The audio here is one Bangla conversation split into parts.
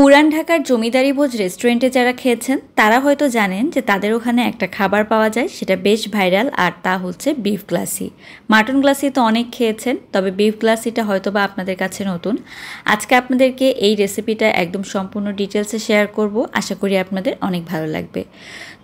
পুরান ঢাকার জমিদারি ভোজ রেস্টুরেন্টে যারা খেয়েছেন তারা হয়তো জানেন যে তাদের ওখানে একটা খাবার পাওয়া যায়, সেটা বেশ ভাইরাল, আর তা হচ্ছে বিফ গ্লাসি। মাটন গ্লাসি তো অনেক খেয়েছেন, তবে বিফ গ্লাসিটা হয়তো বা আপনাদের কাছে নতুন। আজকে আপনাদেরকে এই রেসিপিটা একদম সম্পূর্ণ ডিটেলসে শেয়ার করব, আশা করি আপনাদের অনেক ভালো লাগবে।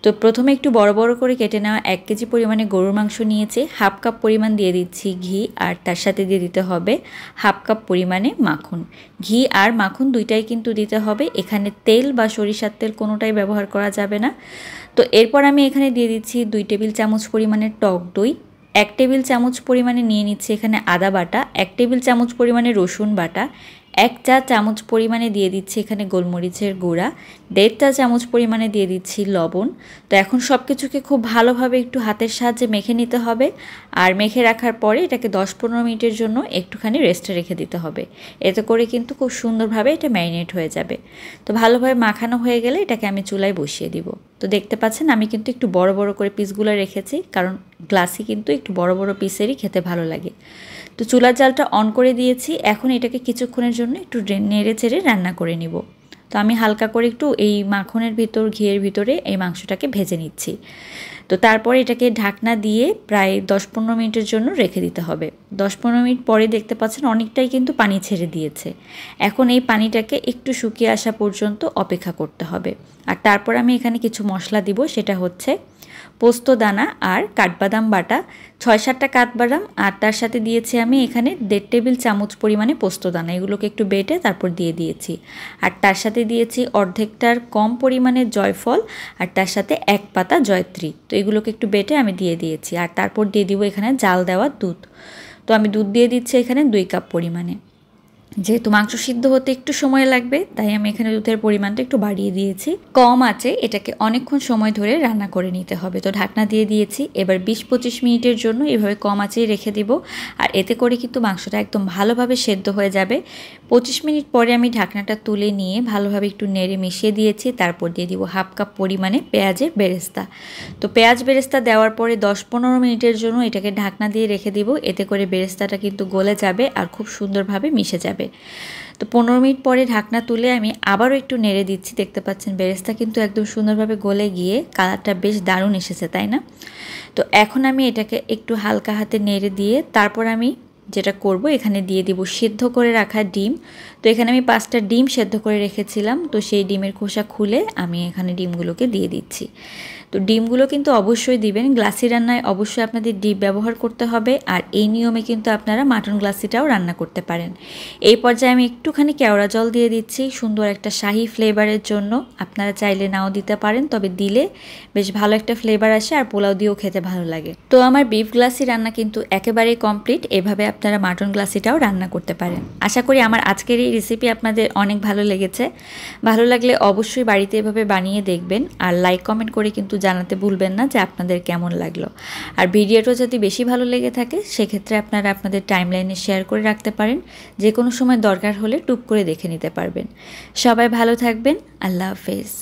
তো প্রথমে একটু বড় বড় করে কেটে নেওয়া 1 কেজি পরিমাণে গরুর মাংস নিয়েছি, হাফ কাপ পরিমাণ দিয়ে দিচ্ছি ঘি, আর তার সাথে দিয়ে দিতে হবে হাফ কাপ পরিমাণে মাখন। ঘি আর মাখন দুইটাই কিন্তু দিতে হবে, এখানে তেল বা সরিষার তেল কোনোটাই ব্যবহার করা যাবে না। তো এরপর আমি এখানে দিয়ে দিচ্ছি 2 টেবিল চামচ পরিমাণে টক দই, 1 টেবিল চামচ পরিমাণে নিয়ে নিচ্ছি এখানে আদা বাটা, 1 টেবিল চামচ পরিমাণে রসুন বাটা, 1 চা চামচ পরিমাণে দিয়ে দিচ্ছি এখানে গোলমরিচের গুঁড়া, 1.5 চা চামচ পরিমাণে দিয়ে দিচ্ছি লবণ। তো এখন সব কিছুকে খুব ভালোভাবে একটু হাতের সাহায্যে মেখে নিতে হবে, আর মেখে রাখার পরে এটাকে 10-15 মিনিটের জন্য একটুখানি রেস্টে রেখে দিতে হবে। এতে করে কিন্তু খুব সুন্দরভাবে এটা ম্যারিনেট হয়ে যাবে। তো ভালোভাবে মাখানো হয়ে গেলে এটাকে আমি চুলায় বসিয়ে দিব। তো দেখতে পাচ্ছেন আমি কিন্তু একটু বড় বড় করে পিসগুলো রেখেছি, কারণ গ্লাসি কিন্তু একটু বড় বড় পিসেরই খেতে ভালো লাগে। তো চুলার জালটা অন করে দিয়েছি, এখন এটাকে কিছুক্ষণের জন্য একটু নেড়ে চেড়ে রান্না করে নিব। তো আমি হালকা করে একটু এই মাখনের ভিতর, ঘিয়ের ভিতরে এই মাংসটাকে ভেজে নিচ্ছি। তো তারপর এটাকে ঢাকনা দিয়ে প্রায় 10-15 মিনিটের জন্য রেখে দিতে হবে। 10-15 মিনিট পরে দেখতে পাচ্ছেন অনেকটাই কিন্তু পানি ছেড়ে দিয়েছে। এখন এই পানিটাকে একটু শুকিয়ে আসা পর্যন্ত অপেক্ষা করতে হবে। আর তারপর আমি এখানে কিছু মশলা দিব, সেটা হচ্ছে পোস্ত দানা আর কাঠবাদাম বাটা, 6-7টা কাঠবাদাম, আর তার সাথে দিয়েছি আমি এখানে 1.5 টেবিল চামচ পরিমাণে পোস্ত দানা, এগুলোকে একটু বেটে তারপর দিয়ে দিয়েছি। আর তার সাথে দিয়েছি অর্ধেকটার কম পরিমাণে জয়ফল, আর তার সাথে 1 পাতা জয়ত্রী। তো এগুলোকে একটু বেটে আমি দিয়ে দিয়েছি। আর তারপর দিয়ে দিব এখানে জাল দেওয়া দুধ। তো আমি দুধ দিয়ে দিচ্ছি এখানে 2 কাপ পরিমাণে। যেহেতু মাংস সিদ্ধ হতে একটু সময় লাগবে, তাই আমি এখানে দুধের পরিমাণটা একটু বাড়িয়ে দিয়েছি। কম আঁচে এটাকে অনেকক্ষণ সময় ধরে রান্না করে নিতে হবে। তো ঢাকনা দিয়ে দিয়েছি, এবার 20-25 মিনিটের জন্য এভাবে কম আঁচেই রেখে দিব। আর এতে করে কিন্তু মাংসটা একদম ভালোভাবে সেদ্ধ হয়ে যাবে। 25 মিনিট পরে আমি ঢাকনাটা তুলে নিয়ে ভালোভাবে একটু নেড়ে মিশিয়ে দিয়েছি। তারপর দিয়ে দিব হাফ কাপ পরিমাণে পেঁয়াজের বেরেস্তা। তো পেঁয়াজ বেরেস্তা দেওয়ার পরে 10-15 মিনিটের জন্য এটাকে ঢাকনা দিয়ে রেখে দিব। এতে করে বেরেস্তাটা কিন্তু গলে যাবে আর খুব সুন্দরভাবে মিশে যাবে। তো 15 মিনিট পরে ঢাকনা তুলে আমি আবারও একটু নেড়ে দিচ্ছি। দেখতে পাচ্ছেন বেরেস্তা কিন্তু একদম সুন্দরভাবে গলে গিয়ে কালারটা বেশ দারুণ এসেছে, তাই না? তো এখন আমি এটাকে একটু হালকা হাতে নেড়ে দিয়ে তারপর আমি যেটা করব, এখানে দিয়ে দিব সিদ্ধ করে রাখা ডিম। তো এখানে আমি 5টা ডিম সেদ্ধ করে রেখেছিলাম, তো সেই ডিমের খোসা খুলে আমি এখানে ডিমগুলোকে দিয়ে দিচ্ছি। তো ডিমগুলো কিন্তু অবশ্যই দিবেন, গ্লাসি রান্নায় অবশ্যই আপনাদের ডিম ব্যবহার করতে হবে। আর এই নিয়মে কিন্তু আপনারা মাটন গ্লাসিটাও রান্না করতে পারেন। এই পর্যায়ে আমি একটুখানি কেওড়া জল দিয়ে দিচ্ছি সুন্দর একটা শাহি ফ্লেভারের জন্য। আপনারা চাইলে নাও দিতে পারেন, তবে দিলে বেশ ভালো একটা ফ্লেভার আসে আর পোলাও দিয়েও খেতে ভালো লাগে। তো আমার বিফ গ্লাসি রান্না কিন্তু একেবারেই কমপ্লিট। এভাবে আপনারা মাটন গ্লাসিটাও রান্না করতে পারেন। আশা করি আমার আজকের এই রেসিপি আপনাদের অনেক ভালো লেগেছে। ভালো লাগলে অবশ্যই বাড়িতে এভাবে বানিয়ে দেখবেন, আর লাইক কমেন্ট করে কিন্তু জানাতে ভুলবেন না যে আপনাদের কেমন লাগলো। আর ভিডিওটা যদি বেশি ভালো লেগে থাকে সেক্ষেত্রে আপনারা আপনাদের টাইমলাইনে শেয়ার করে রাখতে পারেন, যে কোনো সময় দরকার হলে টুক করে দেখে নিতে পারবেন। সবাই ভালো থাকবেন, আল্লাহ হাফেজ।